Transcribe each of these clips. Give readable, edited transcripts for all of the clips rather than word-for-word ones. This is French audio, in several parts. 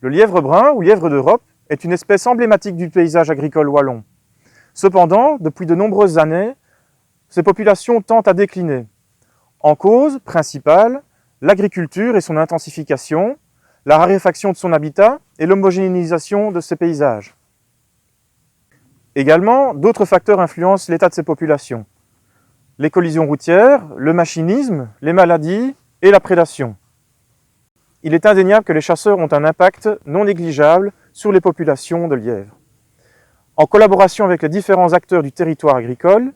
Le lièvre brun ou lièvre d'Europe est une espèce emblématique du paysage agricole wallon. Cependant, depuis de nombreuses années, ces populations tendent à décliner. En cause principale, l'agriculture et son intensification, la raréfaction de son habitat et l'homogénéisation de ses paysages. Également, d'autres facteurs influencent l'état de ces populations. Les collisions routières, le machinisme, les maladies et la prédation. Il est indéniable que les chasseurs ont un impact non négligeable sur les populations de lièvres. En collaboration avec les différents acteurs du territoire agricole,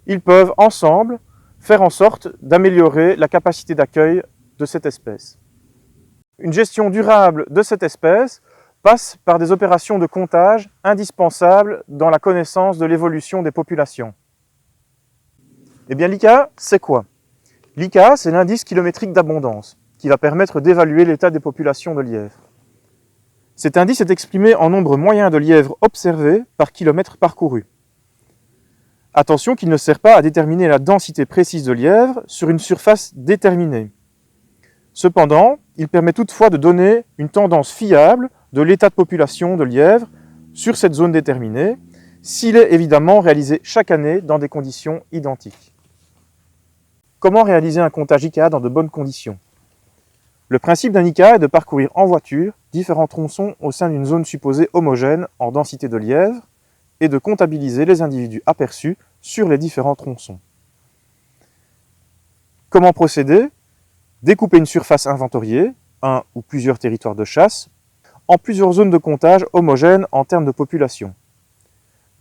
ils peuvent ensemble faire en sorte d'améliorer la capacité d'accueil de cette espèce. Une gestion durable de cette espèce passe par des opérations de comptage indispensables dans la connaissance de l'évolution des populations. Eh bien, l'ICA, c'est quoi? L'ICA, c'est l'indice kilométrique d'abondance, qui va permettre d'évaluer l'état des populations de lièvres. Cet indice est exprimé en nombre moyen de lièvres observés par kilomètre parcouru. Attention qu'il ne sert pas à déterminer la densité précise de lièvres sur une surface déterminée. Cependant, il permet toutefois de donner une tendance fiable de l'état de population de lièvres sur cette zone déterminée, s'il est évidemment réalisé chaque année dans des conditions identiques. Comment réaliser un comptage ICA dans de bonnes conditions? Le principe d'un ICA est de parcourir en voiture différents tronçons au sein d'une zone supposée homogène en densité de lièvres et de comptabiliser les individus aperçus sur les différents tronçons. Comment procéder? Découper une surface inventoriée, un ou plusieurs territoires de chasse, en plusieurs zones de comptage homogènes en termes de population.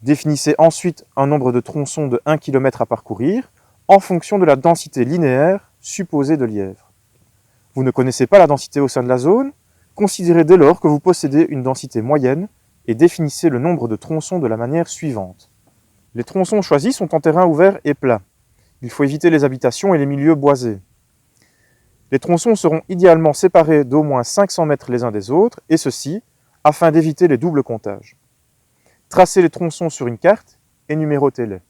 Définissez ensuite un nombre de tronçons de 1 km à parcourir en fonction de la densité linéaire supposée de lièvres. Vous ne connaissez pas la densité au sein de la zone? Considérez dès lors que vous possédez une densité moyenne et définissez le nombre de tronçons de la manière suivante. Les tronçons choisis sont en terrain ouvert et plat. Il faut éviter les habitations et les milieux boisés. Les tronçons seront idéalement séparés d'au moins 500 mètres les uns des autres, et ceci afin d'éviter les doubles comptages. Tracez les tronçons sur une carte et numérotez-les.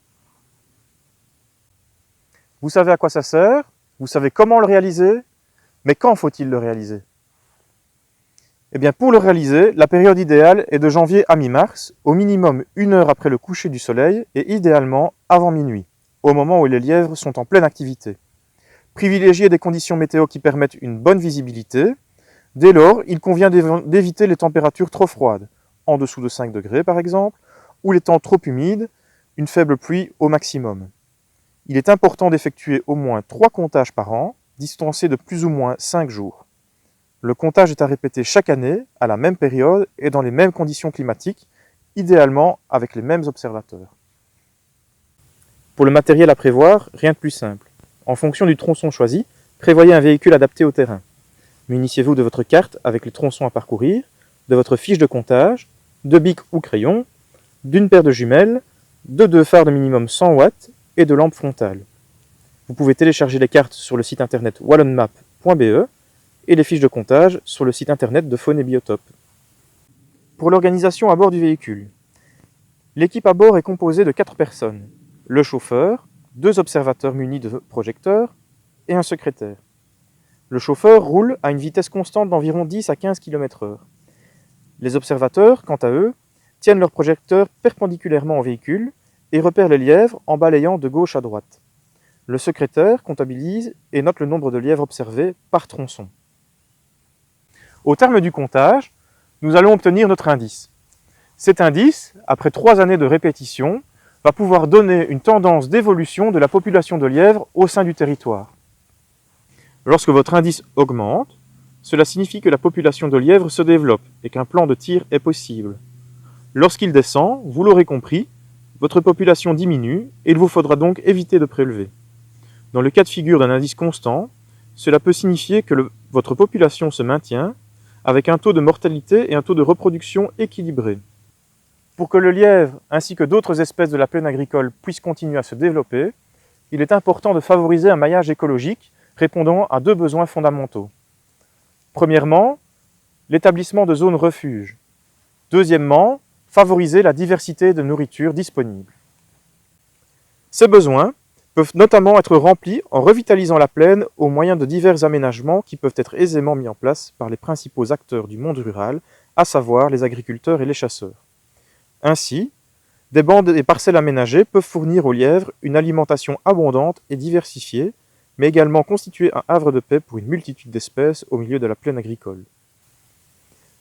Vous savez à quoi ça sert, vous savez comment le réaliser, mais quand faut-il le réaliser? Eh bien, pour le réaliser, la période idéale est de janvier à mi-mars, au minimum 1 heure après le coucher du soleil et idéalement avant minuit, au moment où les lièvres sont en pleine activité. Privilégiez des conditions météo qui permettent une bonne visibilité. Dès lors, il convient d'éviter les températures trop froides, en dessous de 5 degrés par exemple, ou les temps trop humides, une faible pluie au maximum. Il est important d'effectuer au moins 3 comptages par an, distancés de plus ou moins 5 jours. Le comptage est à répéter chaque année, à la même période et dans les mêmes conditions climatiques, idéalement avec les mêmes observateurs. Pour le matériel à prévoir, rien de plus simple. En fonction du tronçon choisi, prévoyez un véhicule adapté au terrain. Munissez-vous de votre carte avec les tronçons à parcourir, de votre fiche de comptage, de bic ou crayon, d'une paire de jumelles, de 2 phares de minimum 100 watts et de lampes frontales. Vous pouvez télécharger les cartes sur le site internet wallonmap.be et les fiches de comptage sur le site internet de Faune et Biotope. Pour l'organisation à bord du véhicule, l'équipe à bord est composée de 4 personnes, le chauffeur, 2 observateurs munis de projecteurs et un secrétaire. Le chauffeur roule à une vitesse constante d'environ 10 à 15 km/h. Les observateurs, quant à eux, tiennent leurs projecteurs perpendiculairement au véhicule et repèrent les lièvres en balayant de gauche à droite. Le secrétaire comptabilise et note le nombre de lièvres observés par tronçon. Au terme du comptage, nous allons obtenir notre indice. Cet indice, après 3 années de répétition, va pouvoir donner une tendance d'évolution de la population de lièvres au sein du territoire. Lorsque votre indice augmente, cela signifie que la population de lièvres se développe et qu'un plan de tir est possible. Lorsqu'il descend, vous l'aurez compris, votre population diminue et il vous faudra donc éviter de prélever. Dans le cas de figure d'un indice constant, cela peut signifier que votre population se maintient avec un taux de mortalité et un taux de reproduction équilibré. Pour que le lièvre ainsi que d'autres espèces de la plaine agricole puissent continuer à se développer, il est important de favoriser un maillage écologique répondant à 2 besoins fondamentaux. Premièrement, l'établissement de zones refuges. Deuxièmement, favoriser la diversité de nourriture disponible. Ces besoins peuvent notamment être remplis en revitalisant la plaine au moyen de divers aménagements qui peuvent être aisément mis en place par les principaux acteurs du monde rural, à savoir les agriculteurs et les chasseurs. Ainsi, des bandes et parcelles aménagées peuvent fournir aux lièvres une alimentation abondante et diversifiée, mais également constituer un havre de paix pour une multitude d'espèces au milieu de la plaine agricole.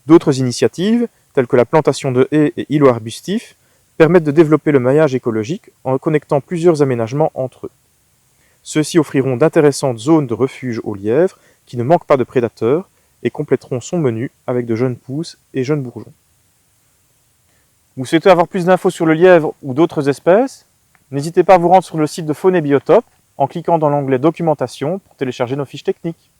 D'autres initiatives, telles que la plantation de haies et îlots arbustifs, permettent de développer le maillage écologique en connectant plusieurs aménagements entre eux. Ceux-ci offriront d'intéressantes zones de refuge aux lièvres qui ne manquent pas de prédateurs et compléteront son menu avec de jeunes pousses et jeunes bourgeons. Vous souhaitez avoir plus d'infos sur le lièvre ou d'autres espèces? N'hésitez pas à vous rendre sur le site de Faune et Biotope en cliquant dans l'onglet Documentation pour télécharger nos fiches techniques.